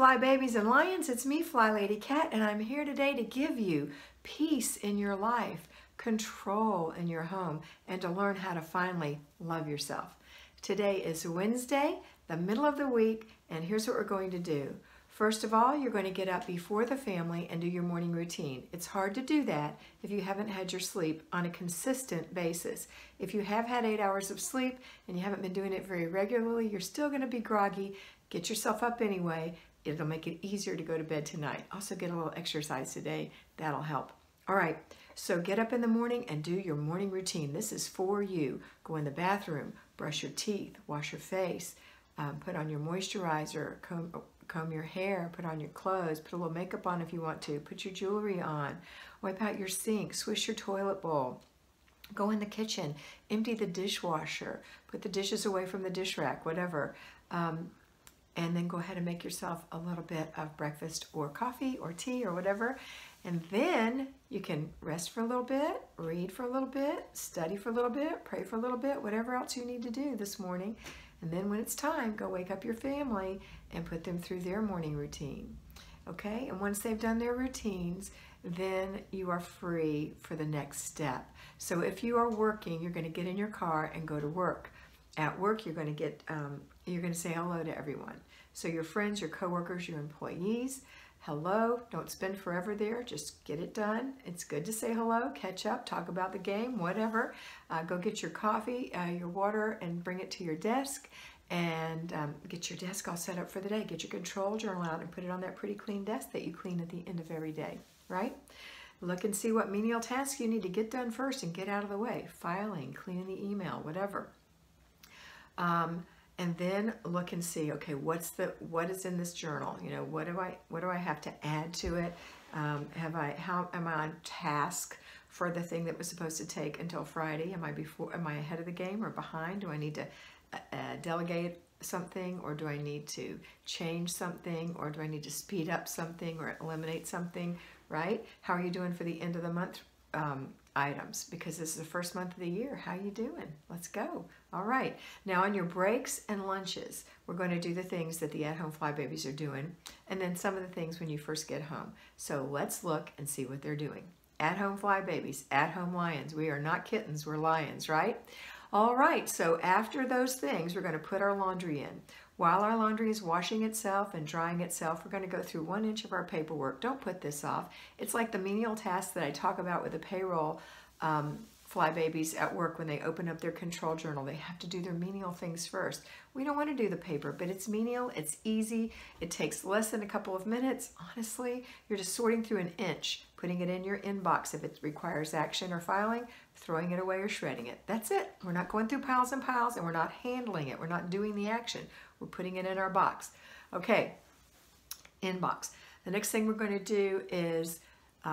Fly Babies and Lions, it's me, FlyLady Kat, and I'm here today to give you peace in your life, control in your home, and to learn how to finally love yourself. Today is Wednesday, the middle of the week, and here's what we're going to do. First of all, you're going to get up before the family and do your morning routine. It's hard to do that if you haven't had your sleep on a consistent basis. If you have had 8 hours of sleep and you haven't been doing it very regularly, you're still going to be groggy. Get yourself up anyway. It'll make it easier to go to bed tonight. Also get a little exercise today. That'll help. All right, so get up in the morning and do your morning routine. This is for you. Go in the bathroom, brush your teeth, wash your face, put on your moisturizer, comb your hair, put on your clothes, put a little makeup on if you want to, put your jewelry on, wipe out your sink, swish your toilet bowl. Go in the kitchen, empty the dishwasher, put the dishes away from the dish rack, whatever. And then go ahead and make yourself a little bit of breakfast or coffee or tea or whatever. And then you can rest for a little bit, read for a little bit, study for a little bit, pray for a little bit, whatever else you need to do this morning. And then when it's time, go wake up your family and put them through their morning routine. Okay? And once they've done their routines, then you are free for the next step. So if you are working, you're going to get in your car and go to work. At work, you're going to say hello to everyone. So your friends, your coworkers, your employees, hello. Don't spend forever there. Just get it done. It's good to say hello, catch up, talk about the game, whatever. Go get your coffee, your water, and bring it to your desk. And get your desk all set up for the day. Get your control journal out and put it on that pretty clean desk that you clean at the end of every day, right? Look and see what menial tasks you need to get done first and get out of the way. Filing, cleaning the email, whatever. And then look and see, okay, what is in this journal? You know, what do I have to add to it? How am I on task for the thing that was supposed to take until Friday? Am I ahead of the game or behind? Do I need to delegate something, or do I need to change something, or do I need to speed up something or eliminate something, right? How are you doing for the end of the month items, because this is the first month of the year? How you doing? Let's go. All right. Now on your breaks and lunches, we're going to do the things that the at-home Fly Babies are doing, and then some of the things when you first get home. So let's look and see what they're doing. At-home Fly Babies, at-home lions. We are not kittens, we're lions, right? All right, so after those things, we're going to put our laundry in. While our laundry is washing itself and drying itself, we're going to go through 1 inch of our paperwork. Don't put this off. It's like the menial tasks that I talk about with the payroll Fly Babies at work when they open up their control journal. They have to do their menial things first. We don't want to do the paper, but it's menial, it's easy, it takes less than a couple of minutes. Honestly, you're just sorting through 1 inch, putting it in your inbox if it requires action or filing, throwing it away or shredding it. That's it. We're not going through piles and piles, and we're not handling it. We're not doing the action. We're putting it in our box. Okay, inbox. The next thing we're going to do is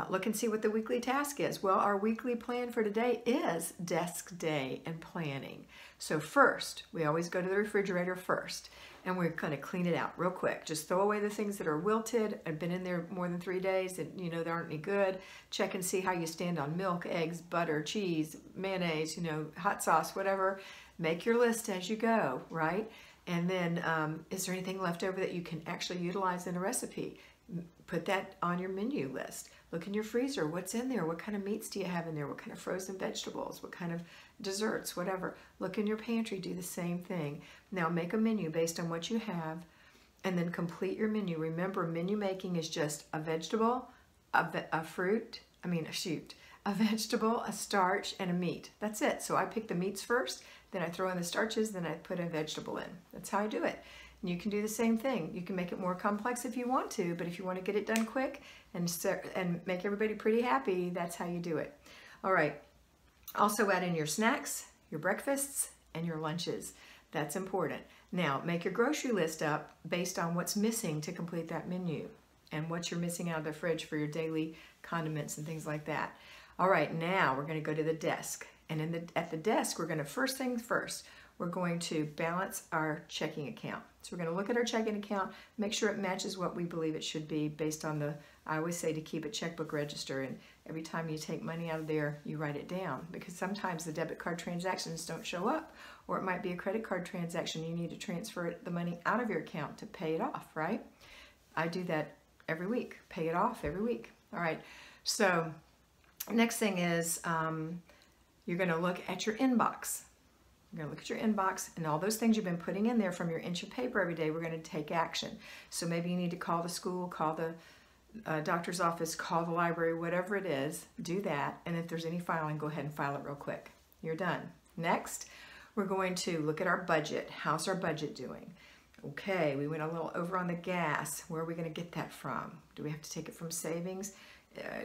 look and see what the weekly task is. Well, our weekly plan for today is desk day and planning. So first, we always go to the refrigerator first, and we're going to clean it out real quick. Just throw away the things that are wilted and been in there more than 3 days and you know they aren't any good. Check and see how you stand on milk, eggs, butter, cheese, mayonnaise, you know, hot sauce, whatever. Make your list as you go, right? And then is there anything left over that you can actually utilize in a recipe? Put that on your menu list. Look in your freezer. What's in there? What kind of meats do you have in there? What kind of frozen vegetables? What kind of desserts? Whatever. Look in your pantry. Do the same thing. Now make a menu based on what you have, and then complete your menu. Remember, menu making is just a vegetable, a vegetable, a starch, and a meat. That's it. So I pick the meats first, then I throw in the starches, then I put a vegetable in. That's how I do it. And you can do the same thing. You can make it more complex if you want to, but if you want to get it done quick and make everybody pretty happy, that's how you do it. All right. Also add in your snacks, your breakfasts, and your lunches. That's important. Now, make your grocery list up based on what's missing to complete that menu and what you're missing out of the fridge for your daily condiments and things like that. All right, now we're going to go to the desk. And at the desk, we're going to, first things first, we're going to balance our checking account. So we're going to look at our checking account, make sure it matches what we believe it should be based on I always say to keep a checkbook register, and every time you take money out of there, you write it down, because sometimes the debit card transactions don't show up, or it might be a credit card transaction. You need to transfer the money out of your account to pay it off, right? I do that every week, pay it off every week. All right, so next thing is you're going to look at your inbox. You're going to look at your inbox and all those things you've been putting in there from your inch of paper every day. We're going to take action. So maybe you need to call the school, call the doctor's office, call the library, whatever it is, do that. And if there's any filing, go ahead and file it real quick. You're done. Next, we're going to look at our budget. How's our budget doing? Okay, we went a little over on the gas. Where are we going to get that from? Do we have to take it from savings?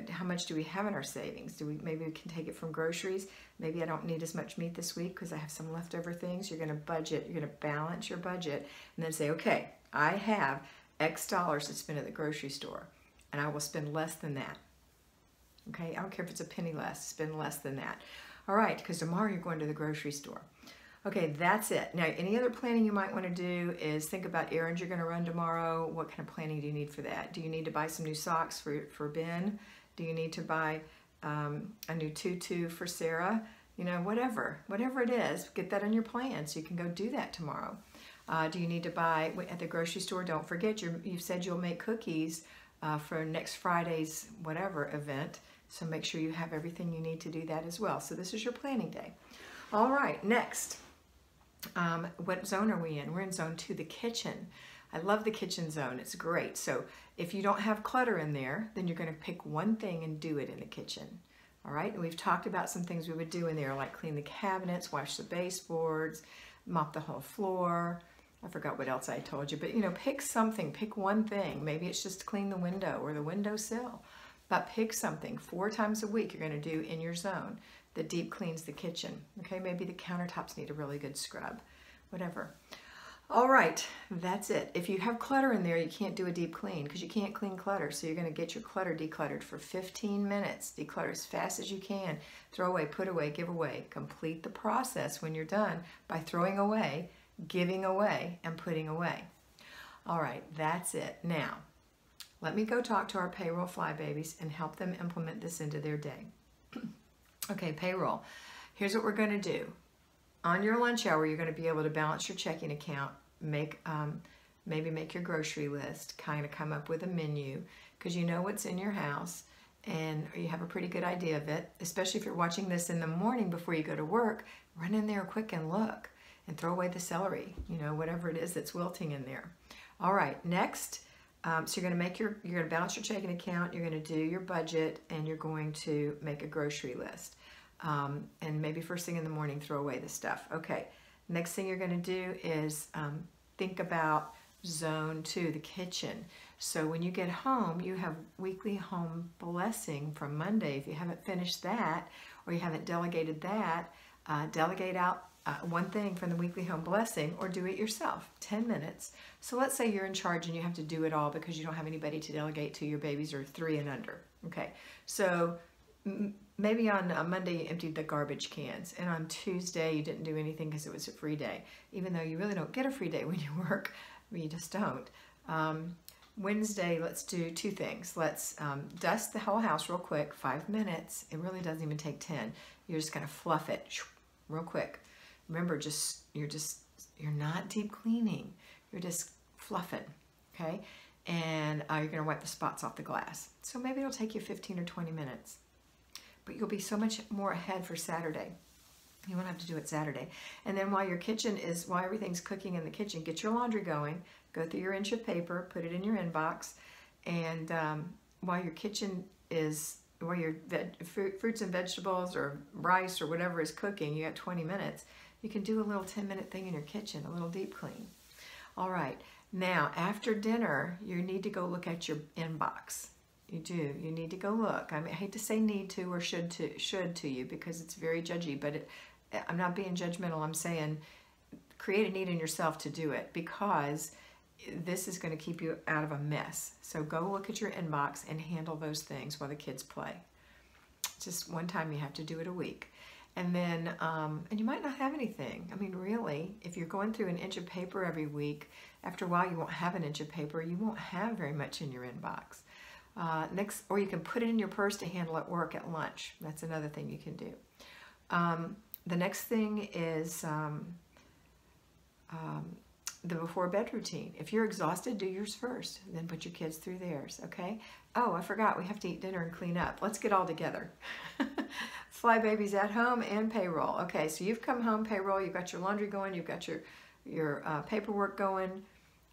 How much do we have in our savings? Maybe we can take it from groceries. Maybe I don't need as much meat this week because I have some leftover things. You're going to budget. You're going to balance your budget and then say, okay, I have X dollars to spend at the grocery store and I will spend less than that. Okay, I don't care if it's a penny less, spend less than that. All right, because tomorrow you're going to the grocery store. Okay, that's it. Now, any other planning you might want to do is think about errands you're going to run tomorrow. What kind of planning do you need for that? Do you need to buy some new socks for Ben? Do you need to buy a new tutu for Sarah? You know, whatever it is, get that on your plan so you can go do that tomorrow. Do you need to buy at the grocery store? Don't forget, you've said you'll make cookies for next Friday's whatever event. So make sure you have everything you need to do that as well. So this is your planning day. All right, next. What zone are we in? We're in zone 2, the kitchen. I love the kitchen zone. It's great. So if you don't have clutter in there, then you're going to pick one thing and do it in the kitchen. All right, and we've talked about some things we would do in there, like clean the cabinets, wash the baseboards, mop the whole floor. I forgot what else I told you, but you know, pick something, pick one thing. Maybe it's just clean the window or the windowsill, but pick something 4 times a week you're going to do in your zone that deep cleans the kitchen. Okay, maybe the countertops need a really good scrub, whatever. All right, that's it. If you have clutter in there, you can't do a deep clean because you can't clean clutter. So you're going to get your clutter decluttered for 15 minutes. Declutter as fast as you can. Throw away, put away, give away. Complete the process when you're done by throwing away, giving away, and putting away. All right, that's it. Now, let me go talk to our payroll fly babies and help them implement this into their day. Okay, payroll. Here's what we're going to do. On your lunch hour, you're going to be able to balance your checking account, maybe make your grocery list, kind of come up with a menu, because you know what's in your house and you have a pretty good idea of it. Especially if you're watching this in the morning before you go to work, run in there quick and look and throw away the celery, you know, whatever it is that's wilting in there. All right, next. So you're going to balance your checking account, you're going to do your budget, and you're going to make a grocery list. And maybe first thing in the morning, throw away the stuff. Okay, next thing you're going to do is think about zone 2, the kitchen. So when you get home, you have weekly home blessing from Monday. If you haven't finished that, or you haven't delegated that, delegate out one thing from the weekly home blessing, or do it yourself, 10 minutes. So let's say you're in charge and you have to do it all because you don't have anybody to delegate to. Your babies are 3 and under. Okay, so maybe on Monday you emptied the garbage cans, and on Tuesday you didn't do anything because it was a free day, even though you really don't get a free day when you work. I mean, you just don't. Wednesday, let's do 2 things. Let's dust the whole house real quick, 5 minutes. It really doesn't even take 10. You're just gonna fluff it real quick. Remember, you're not deep cleaning. You're just fluffing, okay? And you're gonna wipe the spots off the glass. So maybe it'll take you 15 or 20 minutes, but you'll be so much more ahead for Saturday. You won't have to do it Saturday. And then while everything's cooking in the kitchen, get your laundry going, go through your inch of paper, put it in your inbox, and while your fruits and vegetables or rice or whatever is cooking, you got 20 minutes. You can do a little 10-minute thing in your kitchen, a little deep clean. All right, now after dinner, you need to go look at your inbox. You do, you need to go look. I mean, I hate to say need to or should to you because it's very judgy, but I'm not being judgmental. I'm saying create a need in yourself to do it because this is going to keep you out of a mess. So go look at your inbox and handle those things while the kids play. Just one time, you have to do it a week. And then, and you might not have anything. I mean, really, if you're going through an inch of paper every week, after a while you won't have an inch of paper. You won't have very much in your inbox. Or you can put it in your purse to handle at work at lunch. That's another thing you can do. The next thing is the before bed routine. If you're exhausted, do yours first, then put your kids through theirs, okay? Oh, I forgot, we have to eat dinner and clean up. Let's get all together. Fly babies at home and payroll. Okay, so you've come home, payroll, you've got your laundry going, you've got your paperwork going,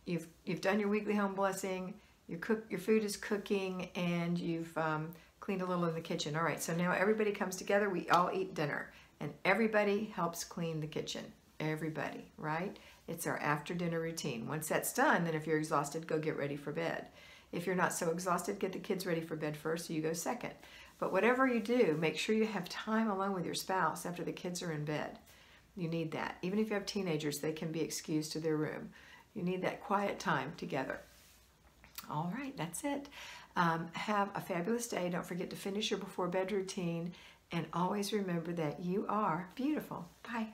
you've done your weekly home blessing, your food is cooking, and you've cleaned a little in the kitchen. All right, so now everybody comes together, we all eat dinner, and everybody helps clean the kitchen. Everybody, right? It's our after dinner routine. Once that's done, then if you're exhausted, go get ready for bed. If you're not so exhausted, get the kids ready for bed first, so you go second. But whatever you do, make sure you have time alone with your spouse after the kids are in bed. You need that. Even if you have teenagers, they can be excused to their room. You need that quiet time together. All right, that's it. Have a fabulous day. Don't forget to finish your before bed routine, and always remember that you are beautiful. Bye.